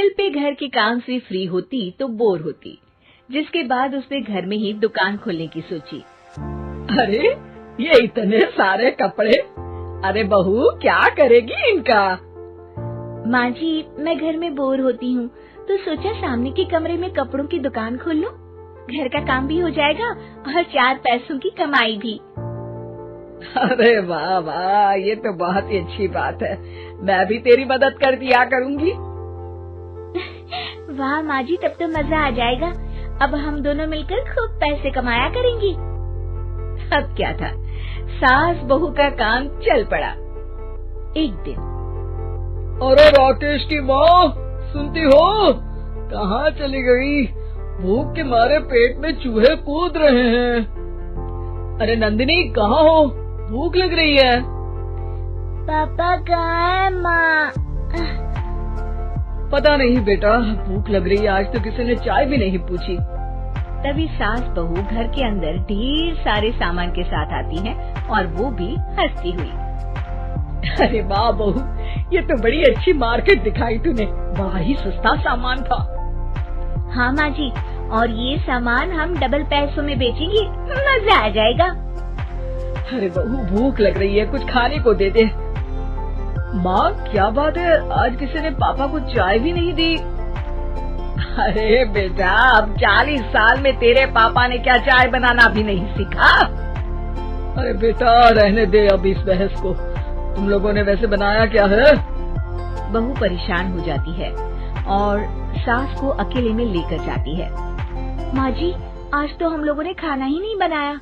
पल पे घर के काम से फ्री होती तो बोर होती, जिसके बाद उसने घर में ही दुकान खोलने की सोची। अरे ये इतने सारे कपड़े, अरे बहू क्या करेगी इनका? माँ जी, मैं घर में बोर होती हूँ तो सोचा सामने के कमरे में कपड़ों की दुकान खोल लूं। घर का काम भी हो जाएगा और 4 पैसों की कमाई भी। अरे वाह वाह, ये तो बहुत ही अच्छी बात है। मैं भी तेरी मदद कर दिया करूंगी। वाह माँ जी, तब तो मजा आ जाएगा। अब हम दोनों मिलकर खूब पैसे कमाया करेंगे। अब क्या था, सास बहू का काम चल पड़ा। एक दिन, अरे राकेश की माँ, सुनती हो? कहाँ चली गई? भूख के मारे पेट में चूहे कूद रहे हैं। अरे नंदिनी, कहाँ हो? भूख लग रही है। पापा कहाँ है माँ? पता नहीं बेटा, भूख लग रही है। आज तो किसी ने चाय भी नहीं पूछी। तभी सास बहू घर के अंदर ढेर सारे सामान के साथ आती हैं और वो भी हंसती हुई। अरे वाह बहू, ये तो बड़ी अच्छी मार्केट दिखाई तूने। बड़ा ही सस्ता सामान था। हाँ माँ जी, और ये सामान हम डबल पैसों में बेचेंगे, मजा आ जाएगा। अरे बहू, भूख लग रही है, कुछ खाने को दे दे। माँ क्या बात है, आज किसी ने पापा को चाय भी नहीं दी? अरे बेटा, अब 40 साल में तेरे पापा ने क्या चाय बनाना भी नहीं सीखा? अरे बेटा रहने दे अब इस बहस को। तुम लोगों ने वैसे बनाया क्या है? बहू परेशान हो जाती है और सास को अकेले में लेकर जाती है। माँ जी, आज तो हम लोगों ने खाना ही नहीं बनाया।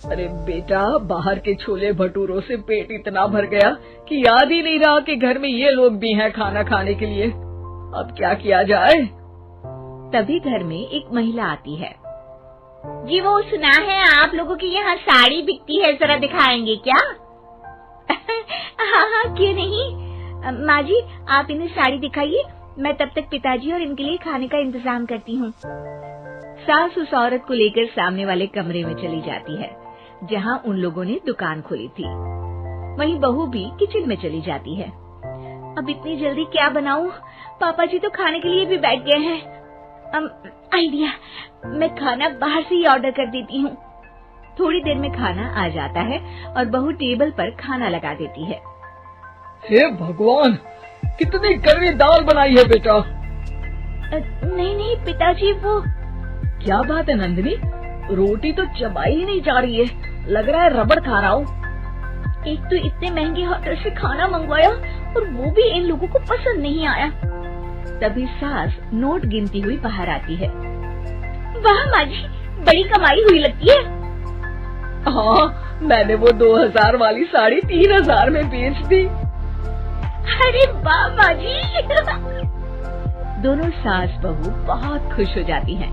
अरे बेटा, बाहर के छोले भटूरों से पेट इतना भर गया कि याद ही नहीं रहा कि घर में ये लोग भी हैं खाना खाने के लिए। अब क्या किया जाए? तभी घर में एक महिला आती है। जी, वो सुना है आप लोगों की यहाँ साड़ी बिकती है, जरा दिखाएंगे क्या? हाँ हाँ, क्यों नहीं। माँ जी, आप इन्हें साड़ी दिखाइए, मैं तब तक पिताजी और इनके लिए खाने का इंतजाम करती हूँ। सास उस औरत को लेकर सामने वाले कमरे में चली जाती है जहाँ उन लोगों ने दुकान खोली थी। वहीं बहू भी किचन में चली जाती है। अब इतनी जल्दी क्या बनाऊं? पापा जी तो खाने के लिए भी बैठ गए हैं। आइडिया, मैं खाना बाहर से ही ऑर्डर कर देती हूँ। थोड़ी देर में खाना आ जाता है और बहू टेबल पर खाना लगा देती है। हे भगवान, कितनी कड़वी दाल बनाई है बेटा। नहीं नहीं पिताजी, वो क्या बात है नंदिनी, रोटी तो चबाई ही नहीं जा रही है, लग रहा है रबड़ खा रहा हूँ। एक तो इतने महंगे होटल से खाना मंगवाया और वो भी इन लोगों को पसंद नहीं आया। तभी सास नोट गिनती हुई बाहर आती है। वाह माँ जी, बड़ी कमाई हुई लगती है। हाँ, मैंने वो 2000 वाली साड़ी 3000 में बेच दी। अरे वाह माँ जी। दोनों सास बहू बहुत खुश हो जाती हैं।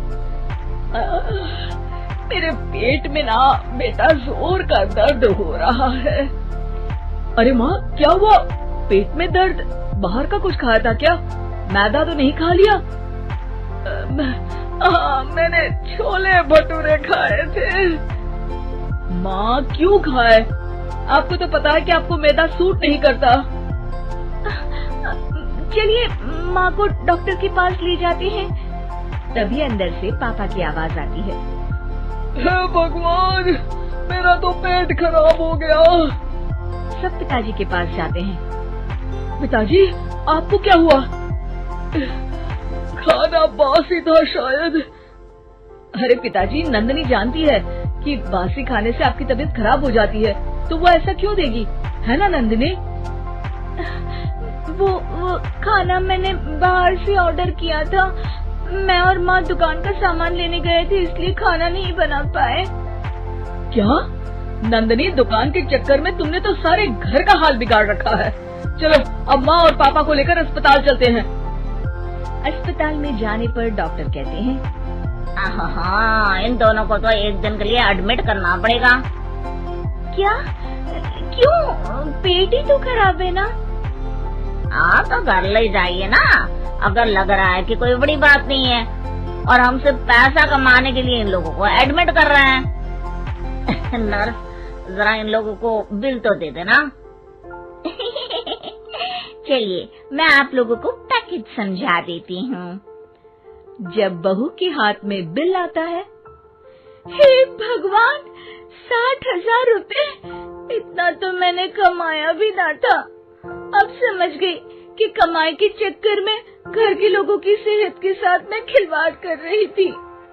मेरे पेट में ना बेटा जोर का दर्द हो रहा है। अरे माँ, क्या हुआ? पेट में दर्द? बाहर का कुछ खाया था क्या? मैदा तो नहीं खा लिया? मैंने छोले भटूरे खाए थे। माँ क्यों खाए? आपको तो पता है कि आपको मैदा सूट नहीं करता। चलिए माँ को डॉक्टर के पास ले जाते हैं। तभी अंदर से पापा की आवाज आती है। हे भगवान, मेरा तो पेट खराब हो गया। सब पिताजी के पास जाते हैं। पिताजी, आपको क्या हुआ? खाना बासी था शायद। अरे पिताजी, नंदिनी जानती है कि बासी खाने से आपकी तबीयत खराब हो जाती है, तो वो ऐसा क्यों देगी, है ना नंदिनी? वो खाना मैंने बाहर से ऑर्डर किया था। मैं और माँ दुकान का सामान लेने गए थे, इसलिए खाना नहीं बना पाए। क्या नंदिनी, दुकान के चक्कर में तुमने तो सारे घर का हाल बिगाड़ रखा है। चलो अब माँ और पापा को लेकर अस्पताल चलते हैं। अस्पताल में जाने पर डॉक्टर कहते हैं, हाँ, इन दोनों को तो एक दिन के लिए एडमिट करना पड़ेगा। क्या? क्यों? पेट ही तो खराब है ना। हाँ, तो घर ले जाइए ना, अगर लग रहा है कि कोई बड़ी बात नहीं है और हम सिर्फ पैसा कमाने के लिए इन लोगों को एडमिट कर रहे हैं। नर्स, जरा इन लोगों को बिल तो दे देना। चलिए, मैं आप लोगों को पैकिंग पैकेज समझा देती हूँ। जब बहू के हाथ में बिल आता है, हे भगवान, 60,000 रुपए! इतना तो मैंने कमाया भी ना था। अब समझ गई कि कमाई के चक्कर में घर के लोगों की सेहत के साथ मैं खिलवाड़ कर रही थी।